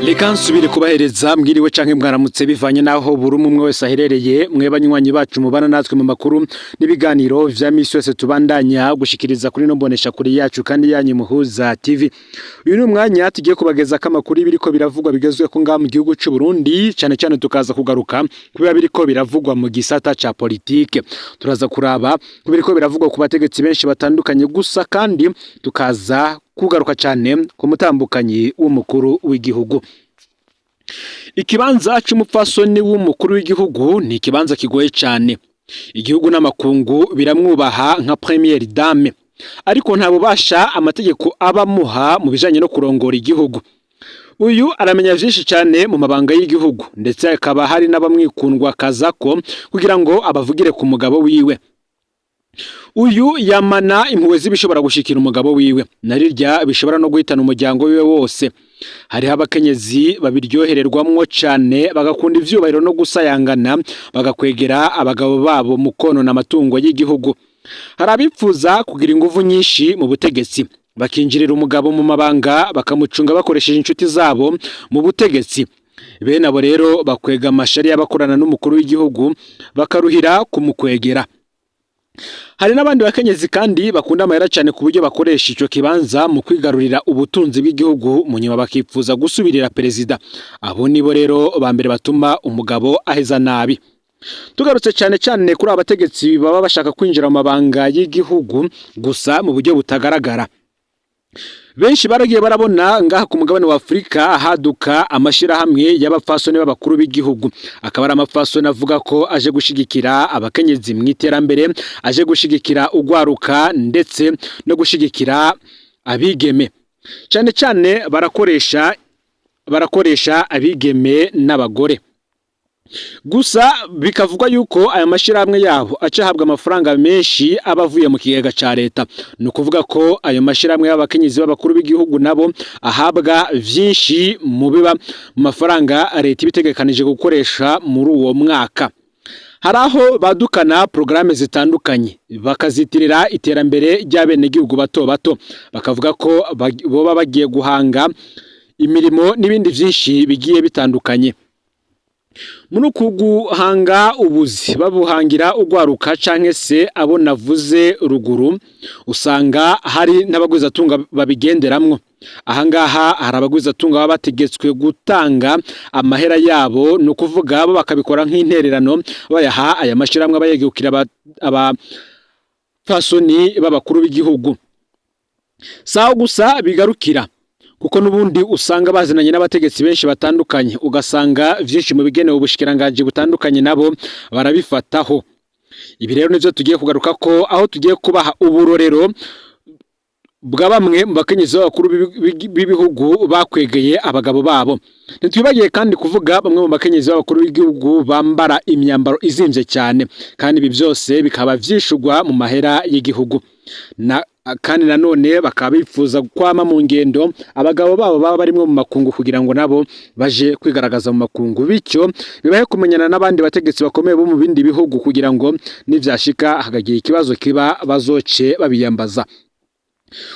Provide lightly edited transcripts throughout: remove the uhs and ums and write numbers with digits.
Reka nsubire kubahereza mwiriwe canke mwaramutse bivanye naho buri umwe wese aherereye mwe banywanyi bacu mubana natwe mu makuru n'ibiganiro vya misi yose tubandanya gushikiriza kuri no mbonesha kuri yacu kandi yanyu muhuza TV. Uyu ni umwanya tugiye kubageza kamakuru ibiriko biravugwa bigezwe ko ngaha mu gihugu c'u Burundi cyane cyane tukaza kugaruka kuba biriko biravugwa mu gisata ca politike. Turaza kuraba kubiriko biravugwa ku bategetsi benshi batandukanye gusa kandi tukaza kugaruka cyane ku mutambukanyi w'umukuru w'igihugu. Ikibanza c'umupfasoni w'umukuru w'igihugu ni ikibanza kigoye cyane. Igihugu n'amakungu biramwubaha nka première dame, ariko nta bubasha amategeko abamuha mu bijanye no kurongora igihugu. Uyu aramenya vyinshi cyane mu mabanga y'igihugu, ndetse akaba hari n'abamwikundwa kazako kugira ngo abavugire ku mugabo wiwe. Uyu yamana impuhwe z'ibishobora gushikira umugabo wiwe, narirya bishobora no guhitana umuryango wiwe wose. Hari abakenyezi babiryohererwamwo cyane bagakunda ivyubahiro no gusayangana bagakwegera abagabo babo mu konona amatungo y'igihugu. Hari abipfuza kugira inguvu nyinshi mu butegetsi, bakinjirira umugabo mu mabanga bakamucunga bakoresheje inshuti zabo mu butegetsi. Bene abo rero bakwega amashari y'abakorana n'umukuru w'igihugu bakaruhira kumukwegera. Hari n'abandi bakenyezi kandi bakunda amahera cyane ku buryo bakoresha ico kibanza mu kwigarurira ubutunzi bw'igihugu mu nyuma bakipfuza gusubirira perezida. Abo nibo rero bambere batuma umugabo aheza nabi. Tugarutse cyane cyane kuri abategetsi baba bashaka kwinjira mu mabanga y'igihugu gusa mu buryo butagaragara. Benshi baragiye barabona ngaha ku mugabane wa Afrika haduka amashirahamwe y'abapfasoni b'abakuru b'igihugu. Akaba ari amapfasoni avuga ko aje gushigikira abakenyezi mu iterambere, aje gushigikira ugwaruka ndetse no gushigikira abigeme. Cyane cyane barakoresha abigeme n'abagore. Gusa bikavugwa yuko aya mashirahamwe yabo acahabwa amafaranga menshi abavuye mu kigega ca leta. No kuvuga ko ayo mashirahamwe y'abakenyezi b'abakuru b'igihugu nabo ahabwa vyinshi mu biba mu mafaranga leta ibitegekanije gukoresha muri uwo mwaka. Hari aho badukana programme zitandukanye bakazitirira iterambere ry'abene gihugu bato bato, bakavuga ko boba bagiye guhanga imirimo n'ibindi vyinshi bigiye bitandukanye. Muri kuguhanga ubuzi babuhangira ugwaruka canke se abo navuze ruguru, usanga hari n'abagwizatunga babigenderamwo. Ahangaha hari abagwizatunga baba bategetswe gutanga amahera yabo, no kuvuga abo bakabikora nk'intererano bayaha aya mashiramwe abayegukira abapfasoni b'abakuru b'igihugu. Saho gusa bigarukira, kuko nubundi usanga bazinanye n'abategetsi benshi batandukanye, ugasanga vyinshi mu bigenewe ubushikiranganje butandukanye nabo barabifataho. Ibi rero nivyo tugiye kugaruka ko aho tugiye kubaha uburorero bwa bamwe mu bakenyezi b'abakuru b'ibihugu bakwegeye abagabo babo. Ntitwibagiye kandi kuvuga bamwe mu bakenyezi b'abakuru b'igihugu bambara imyambaro izimvye cyane, kandi ibi byose bikaba vyishugwa mu mahera y'igihugu. Kandi nanone bakaba bifuza kwama mu ngendo abagabo babo baba barimwe mu makungu kugira ngo nabo baje kwigaragaza mu makungu, bityo bibaye kumenyana n'abandi bategetsi bakomeye bo mu bindi bihugu kugira ngo nivyashika hagagira ikibazo kiba bazoce babiyambaza.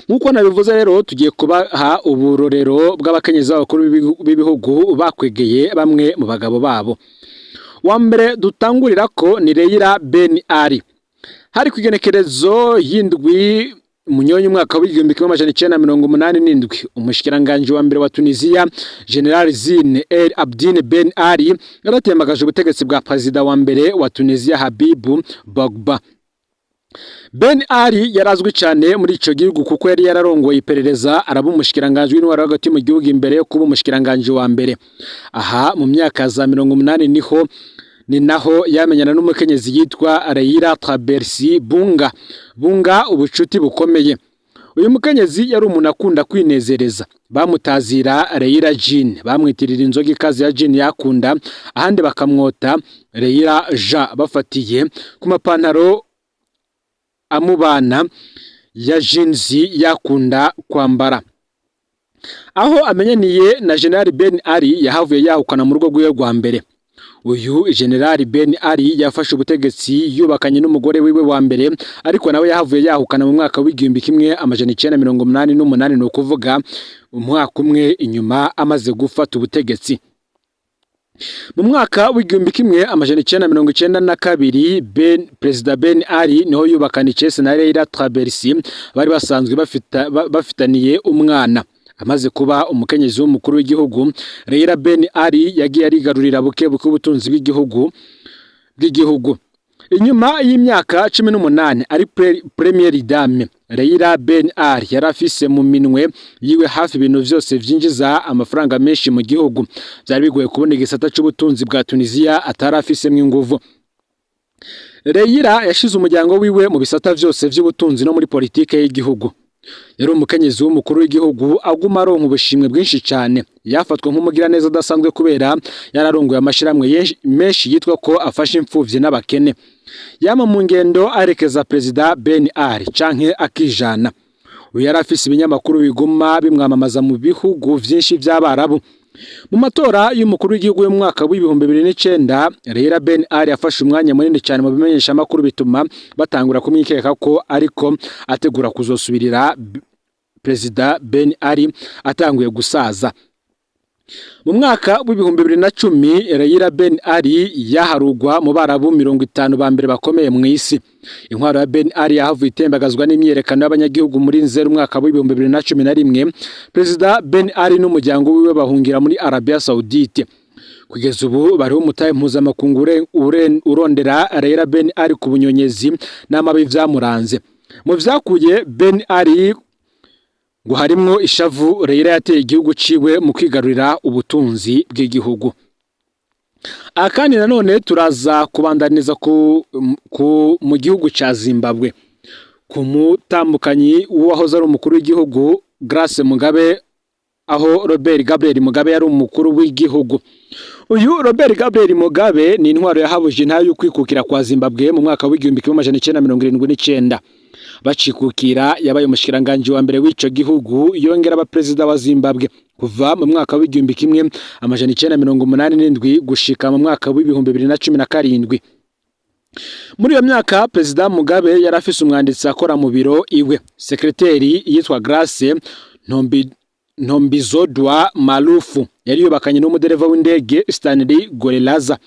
Nkuko nabivuze rero tugiye kubaha uburorero bw'abakenyezi b'abakuru b'ibihugu bakwegeye bamwe mu bagabo babo. Wa mbere dutangurira ko ni Leila Ben Ali. Hari kugenekerezo y'indwi Munyonyi umwaka w'igihumbi kimwe amajana icenda na mirongo umunani n'indwi, umushikiranganje wa mbere wa Tunisia General Zine El Abdine Ben Ali yaratembagaje ubutegetsi bwa prezida wa mbere wa Tunisia Habibu Bourguiba. Ben Ali yarazwi cyane muri ico gihugu kuko yari yararongoye iperereza, araba umushikiranganje w'intwaro hagati mu gihugu imbere yo kuba umushikiranganje wa mbere. Aha mu myaka za 80 ni naho yamenyana n'umukenyezi yitwa Leila Trabersi Bunga ubucuti bukomeye. Uyu mukenyezi yari umuntu akunda kwinezereza, bamutazira Leila Jean, bamwitirira inzoga ikaze ya Jean yakunda, ahandi bakamwota Leila Ja bafatiye ku mapantaro amubana ya jeans yakunda kwambara. Aho amenyaniye na General Ben Ali yahavuye yahukana mu rugo rwiwe rwa mbere. uyu General Ben Ali yafashe ubutegetsi yubakanye n'umugore wiwe wa mbere, ariko nawe yahavuye yahukana mu mwaka w'igihumbi kimwe amajana 1988, no kuvuga umwaka umwe inyuma amaze gufata ubutegetsi. Mu mwaka w'igihumbi kimwe amajana 1992 Perezida Ben Ali niho yubakana icese na Leila Trabelsi bari basanzwe bafitaniye umwana. Amaze kuba umukenyezi w'umukuru w'igihugu, Leila Ben Ali yagiye arigarurira buke buke ubutunzi bw'igihugu. Inyuma y'imyaka 18 ari Premier Dame, Leila Ben Ali yarafise mu minwe yiwe hafi ibintu vyose vyinjiza amafaranga menshi mu gihugu. Byari bigoye kubona igisata c'ubutunzi bwa Tunisia atarafisemo inguvu. Leila yashize umuryango wiwe mu bisata vyose vy'ubutunzi no muri politike y'igihugu. Yari umukenyezi w'umukuru w'igihugu aguma aronka ubushimwe bwinshi cyane. Yafatwa nk'umugira neza adasanzwe kubera yararongoye amashiramwe menshi yitwa ko afasha imfuvyi n'abakene. Yama mu ngendo arekeza Perezida Ben Ali canke akijana. Uyu yarafise ibinyamakuru biguma bimwamamaza mu bihugu vyinshi vy'Abarabu. Mu matora y'umukuru w'igihugu yo mwaka w'ibihumbi 2009, Leila Ben Ali yafashe umwanya munini cyane mu bimenyesha makuru, bituma batangura kumwikeka ko ariko ategura kuzosubirira Perezida Ben Ali atanguye gusaza. Mu mwaka w'ibihumbi 2010, Leila Ben Ali yaharugwa mu Barabu 50 ba mbere bakomeye mu isi. Intwaro ya Ben Ali yahavuye itembagazwa n'imyerekano y'abanyagihugu muri Nzeri umwaka w'ibihumbi 2011. Perezida Ben Ali n'umuryango wiwe bahungira muri Arabia Saudite. Kugeza ubu bariho umutahe mpuzamakungu urondera Leila Ben Ali ku bunyonyezi n'amabi vyamuranze. Mu vyakuye Ben Ali ngo harimwo ishavu Leila yateye igihugu ciwe mu kwigarurira ubutunzi bw'igihugu. Akandi nanone turaza kubandaniza mu gihugu ca Zimbabwe ku mutambukanyi w'uwahoze ari umukuru w'igihugu Grace Mugabe, aho Robert Gabriel Mugabe yari umukuru w'igihugu. Uyu Robert Gabriel Mugabe ni intwaro yahabuje intayo yo kwikukira kwa Zimbabwe mu mwaka w'igihumbi kimwe amajana 1979. Bacikukira yabaye umushikiranganje wa mbere w'ico gihugu, yongera abaperezida wa Zimbabwe kuva mu mwaka w'igihumbi kimwe amajana 1987 gushika mu mwaka w'ibihumbi 2017. Muri iyo myaka Perezida Mugabe yarafise umwanditsi akora mu biro iwe. Sekreteri yitwa Grace Ntombizodwa Malufu yari yubakanye n'umudereva w'indege Stanley Gorelaza.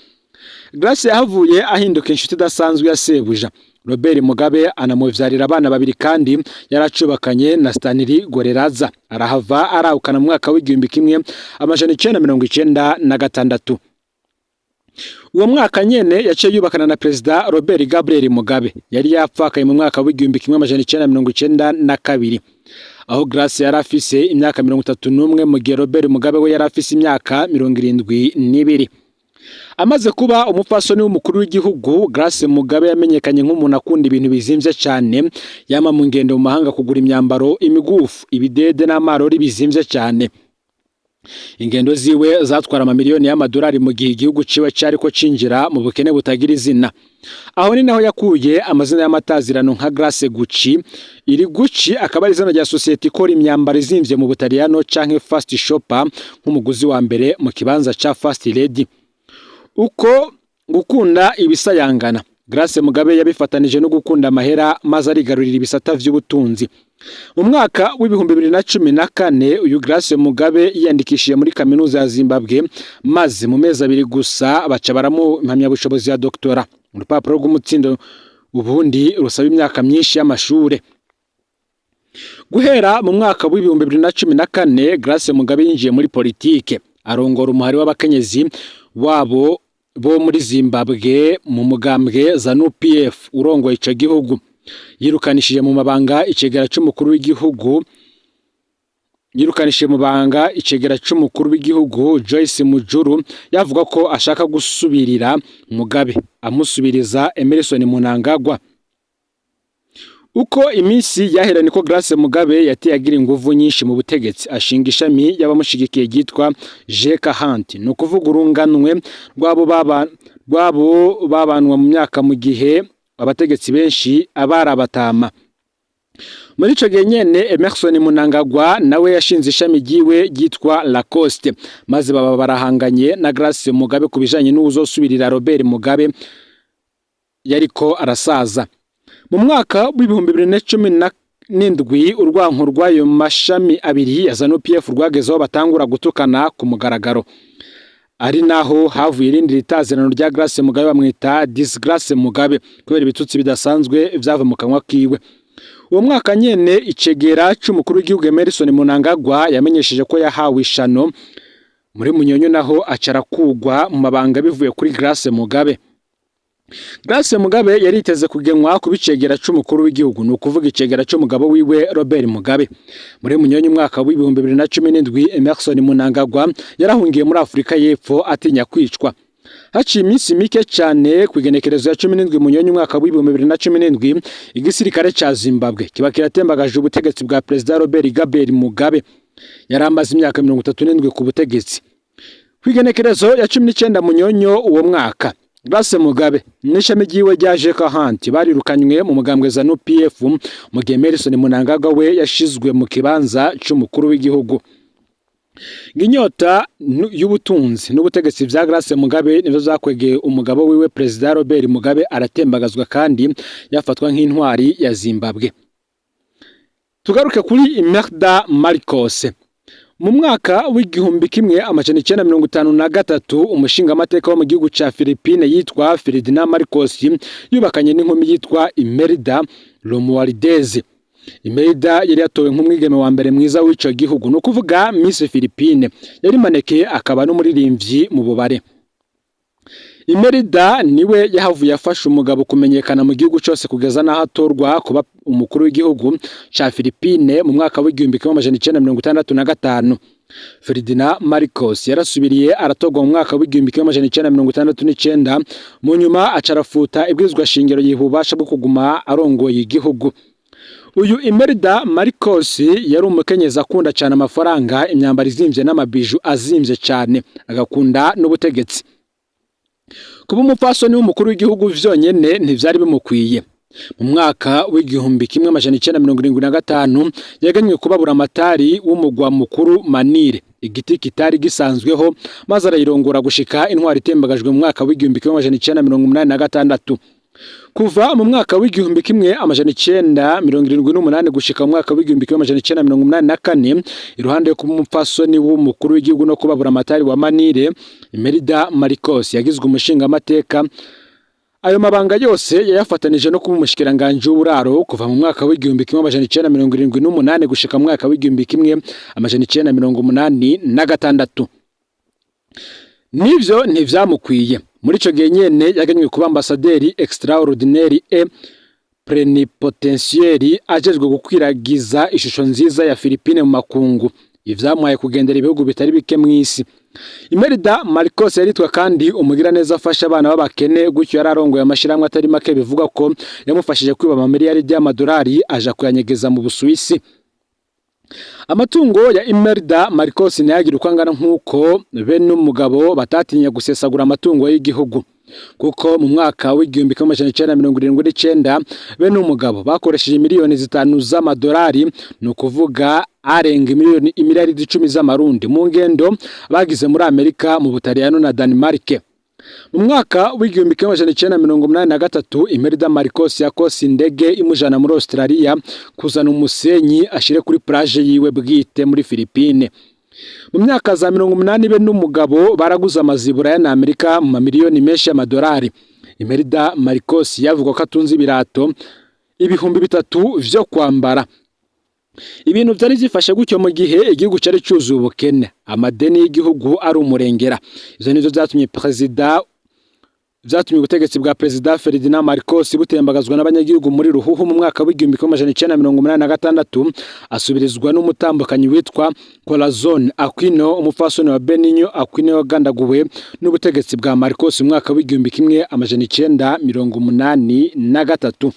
Grace yahavuye ahinduka inshuti idasanzwe ya sebuja. Robert Mugabe anamuvyarira abana babiri kandi yaracubakanye na Stanley Gorelaza. Arahava arahukana mu mwaka w'igihumbi kimwe amajana 1996. Uwo mwaka nyene yaciye yubakana na Perezida Robert Gabriel Mugabe. Yari yapfakaye mu mwaka w'igihumbi kimwe amajana 1992. Aho Grace yarafise imyaka 31 mu gihe Robert Mugabe we yarafise imyaka 72. Amaze kuba umupfasoni w'umukuru w'igihugu, Grace Mugabe yamenyekanye nk'umuntu akunda ibintu bizimvye cyane. Yama mu ngendo mu mahanga kugura imyambaro, imigufu, ibidede n'amarori bizimvye cyane. Ingendo ziwe zatwara amamiliyoni y'amadolari mu gihe igihugu ciwe cyariko cinjira mu bukene butagira izina. Aho ni naho yakuye amazina y'amatazirano nka Grace Gucci. Iri Gucci akaba ari izina rya societe ikora imyambaro izimvye mu Butaliyano canke Fast Shopper, nk'umuguzi wa mbere mu kibanza ca Fast Lady. Uko gukunda ibisayangana, Grace Mugabe yabifatanije no gukunda amahera maze arigarurira ibisata vy'ubutunzi. Mu mwaka w'ibihumbi 2014 uyu Grace Mugabe yiyandikishije muri kaminuza ya Zimbabwe, maze mu mezi abiri gusa baca baramu impamyabushobozi ya doktora. Urupapuro rw'umutsindo ubundi rusaba imyaka myinshi y'amashure. Guhera mu mwaka w'ibihumbi 2014 Grace Mugabe yinjiye muri politike, arongora umuhari w'abakenyezi wabo bo muri Zimbabwe mu mugambwe ZANU-PF urongoye ico gihugu. Yirukanishije mu mabanga icegera c'umukuru w'igihugu Joyce Mujuru, yavuga ko ashaka gusubirira Mugabe amusubiriza Emerson Mnangagwa. Uko iminsi yahera niko Grace Mugabe yateye agira inguvu nyinshi mu butegetsi, ashinga ishami y'abamushigikiye gitwa Jeka Hunt, no kuvuga urunganwe rwabo babanwa mu myaka mu gihe abategetsi benshi abarabatama. Muri ico gihe nyene Emerson Mnangagwa nawe yashinze ishami ryiwe ryitwa Lacoste, maze baba barahanganye na Grace Mugabe kubijanye n'uzosubirira Robert Mugabe yariko arasaza. Mu mwaka w'ibihumbi 2017 urwanko rw'ayo mashami abiri ya ZANU-PF rwagezeho batangura gutukana ku mugaragaro, ari naho havuye irindi ritazirano rya Grace Mugabe bamwita Disgrace Mugabe kubera ibitutsi bidasanzwe vyava mu kanwa kiwe. Uwo mwaka nyene icegera c'umukuru w'igihugu Emerson Mnangagwa yamenyesheje ko yahawe ishano muri Munyonyo, naho acarakugwa mu mabanga bivuye kuri Grace Mugabe. Grace Mugabe yariteze kugenwa kubicegera c'umukuru w'igihugu, no kuvuga icegera c'umugabo wiwe Robert Mugabe. Muri Munyonyo umwaka w'ibihumbi 2017 Emerson Mnangagwa yarahungiye muri Afrika y'Epfo atinya kwicwa. Haciye iminsi mike cyane kwigenekerezo ya 17 Munyonyo umwaka w'ibihumbi 2017 igisirikare ca Zimbabwe kiba kiratembagaje ubutegetsi bwa President Robert Gabriel Mugabe yari amaze imyaka 37 ku butegetsi. Kwigenekerezo ya 19 Munyonyo uwo mwaka Grace Mugabe n'ishami ryiwe rya Jeka Hunt barirukanywe mu mugambwe ZANU-PF, mu gihe Emerson Mnangagwa we yashizwe mu kibanza c'umukuru w'igihugu. Nginyota y'ubutunzi n'ubutegetsi vya Grace Mugabe nivyo zakwegeye umugabo wiwe President Robert Mugabe aratembagazwa kandi yafatwa nk'intwari ya Zimbabwe. Tugaruke kuri Imelda Marcos. Mu mwaka w'igihumbi kimwe amajana 1953 umushinga amateka wo mu gihugu ca Philippines yitwa Ferdinand Marcos yubakanye n'inkumi yitwa Imelda Romualdez. Imelda yari yatowe nk'umwigeme wa mbere mwiza w'ico gihugu, no kuvuga Miss Philippines, yari maneke akaba n'umuririmbyi mu bubare. Imelda niwe yahavuye afasha umugabo kumenyekana mu gihugu cyose kugeza naho atorwa kuba umukuru w'igihugu ca Philippines mu mwaka w'igihumbi kimwe amajana 1965. Ferdinand Marcos yarasubiriye aratorwa mu mwaka w'igihumbi kimwe amajana 1969, mu nyuma acarafuta ibwirizwa shingiro y'ububasha bwo kuguma arongoye igihugu. Uyu Imelda Marcos yari umukenyezi akunda cyane amafaranga, imyambaro izimvye n'amabiju azimvye cyane, agakunda n'ubutegetsi. Kuba umupfasoni w'umukuru w'igihugu vyonyene ntivyari bimukwiye. Mu mwaka w'igihumbi kimwe amajana 1975 yaganywe kubabura amatari w'umugwa mukuru Manile, igiti kitari gisanzweho, maze arayirongora gushika intwari itembagajwe mu mwaka w'igihumbi kimwe amajana 1986. Kuva mu mwaka w'igihumbi kimwe amajana 1978 gushika mu mwaka w'igihumbi kimwe amajana 1984, iruhande yo kuba umupfasoni w'umukuru w'igihugu no kubabura amatari wa Manile, Imelda Marcos yagizwe umushinga amateka. Ayo mabanga yose yayafatanije no kuba umushikiranganje w'uburaro kuva mu mwaka w'igihumbi kimwe amajana 1978 gushika mu mwaka w'igihumbi kimwe amajana 1986. Nivyo ntivyamukwiye. Muri ico gihe nyene yaganywe kuba ambasaderi extraordinaire et plenipotentiaire ajejwe gukwiragiza ishusho nziza ya Philippines mu makungu, ivyamwaye kugendera ibihugu bitari bike mw'isi. Imelda Marcos yaritwa kandi umugira neza afasha abana b'abakene, gutyo yararongoye amashiramwe atari make bivuga ko yamufashije kwiba amamiliyari y'amadolari aja kuyanyegeza mu Busuwisi. Amatungo ya Imelda Marcos ntiyagira uko angana nk'uko bene umugabo batatinya gusesagura amatungo y'igihugu, kuko mu mwaka w'igihumbi kimwe amajana 1979 bene umugabo bakoresheje miliyoni 5 z'amadolari, no kuvuga arenga miliyari 10 z'amarundi mu ngendo bagize muri Amerika, mu Butaliyano na Denmark. Mu mwaka w'igihumbi kimwe amajana 1983 Imelda Marcos yakose indege imujana muri Australia kuzana umusenyi ashire kuri plage yiwe bwite muri Philippines. Mu myaka za 80 be n'umugabo baraguze amazibura ya Amerika mu mamiliyoni menshi y'amadolari. Imelda Marcos yavuga ko atunze ibirato ibihumbi 3 vyo kwambara. Ibintu byari zifashe gutyo mu gihe igihugu cyari cyuzuye ubukene, amadeni y'igihugu ari umurengera. Izo nizo vyatumye ubutegetsi bwa President Ferdinand Marcos butembagazwa n'abanyagihugu muri Ruhuhu mu mwaka w'igihumbi kimwe amajana 1986, asubirizwa n'umutambukanyi witwa Corazon Aquino, umufasoni wa Benigno Aquino wagandaguwe n'ubutegetsi bwa Marcos mu mwaka w'igihumbi kimwe amajana 1983.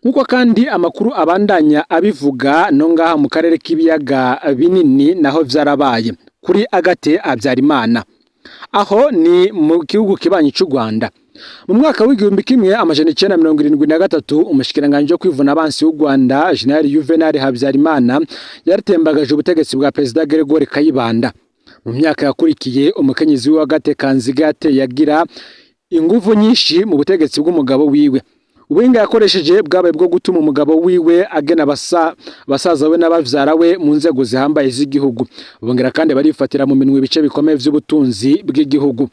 Nkuko kandi amakuru abandanya abivuga, no ngaha mu karere k'ibiyaga binini naho vyarabaye kuri Agathe Habyarimana, aho ni mu gihugu kibanyi cy'u Rwanda. mu mwaka w'igihumbi kimwe amajana 1973 umushikiranganje wo kwivuna abansi w'u Rwanda General Juvenal Habyarimana yaratembagaje ubutegetsi bwa President Gregoire Kayibanda. Mu myaka yakurikiye umukenyezi wa Gatekanziga yagira inguvu nyinshi mu butegetsi bw'umugabo wiwe. Ubuhinga yakoresheje bwabaye bwo gutuma umugabo wiwe agena basaza we n'abavyara we mu nzego zihambaye z'igihugu. Bongera kandi barifatira mu minwe ibice bikomeye vy'ubutunzi bw'igihugu.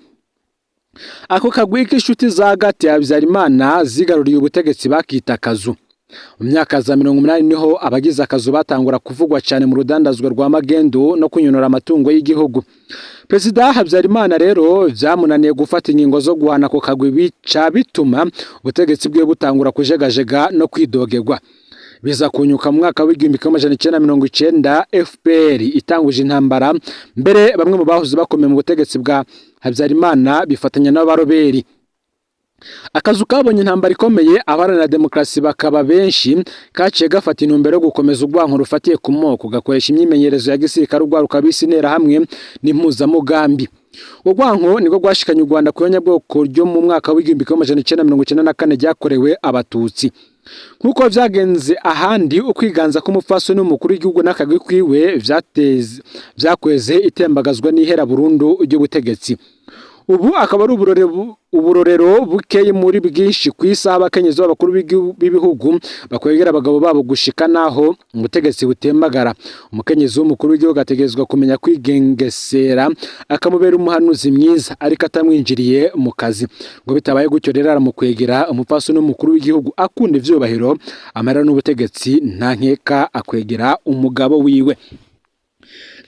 Ako kagwi k'inshuti za Gate Habyarimana zigaruriye ubutegetsi bakita akazu. Mu myaka za 80 niho abagize akazu batangura kuvugwa cyane mu rudandazwa rwa magendo no kunyonora amatungo y'igihugu. President Habyarimana rero vyamunaniye gufata ingingo zo guhana ako kagwi bica bituma ubutegetsi bwe butangura kujegajega no kwidogerwa. Biza kunyuka mu mwaka w'igihumbi kimwe amajana 1990 FPR itanguje intambara, mbere bamwe mu bahuze bakomeye mu butegetsi bwa Habyarimana bifatanya n'abaroberi. Akazu kabonye intambara ikomeye abaharanira demokarasi bakaba benshi kaciye gafata intumbero yo gukomeza urwanko rufatiye ku moko, gakoresha imyimenyerezo ya gisirikare urwaruka bisinera hamwe n'impuzamugambi. Urwanko niko rwashikanye u Rwanda ku nyabwoko ryo mu mwaka w'igihumbi kimwe amajana 1994 ryakorewe abatutsi. Nkuko vyagenze ahandi, ukwiganza k'umupfaso n'umukuru w'igihugu n'akagwi kwiwe vyakweze itembagazwa n'ihera burundu ry'ubutegetsi. Ubu akaba ari uburorero bukeye muri bwinshi kwisa abakenyezi b'abakuru b'ibihugu bakwegera abagabo babo gushika naho umutegetsi butembagara. Umukenyezi w'umukuru w'igihugu ategezwa kumenya kwigengesera akamubera umuhanuzi mwiza ariko atamwinjiriye mu kazi, ngo bitabaye gutyo rero aramukwegera umupfaso n'umukuru w'igihugu akunda ivyubahiro amara n'ubutegetsi nta nkeka akwegera umugabo wiwe.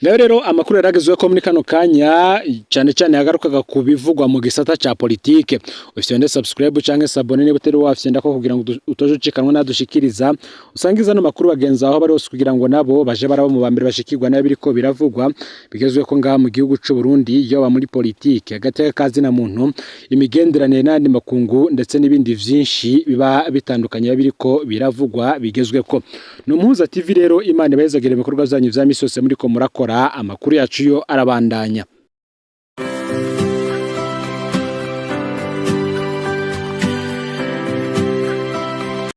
Nayo rero amakuru yaragezwe ko muri kano kanya cyane cyane yagarukaga ku bivugwa mu gisata ca politike. Ufite subscribe canke sabone niba utari wafyenda ko kugira ngo utoje ucikanwa nadushikiriza usangiza no makuru bagenza aho bari hose kugira ngo nabo baje barabo mu bambere bashikirwa nayo biriko biravugwa bigezwe ko ngaha mu gihugu c'u Burundi yoba muri politike agateka kazi na muntu imigenderanire n'andi makungu ndetse n'ibindi vyinshi biba bitandukanye biriko biravugwa bigezwe ko. No Muhuza TV rero Imana ibayezagire ibikorwa byanyu vya misose muri ko murakora amakuru yacu yo arabandanya.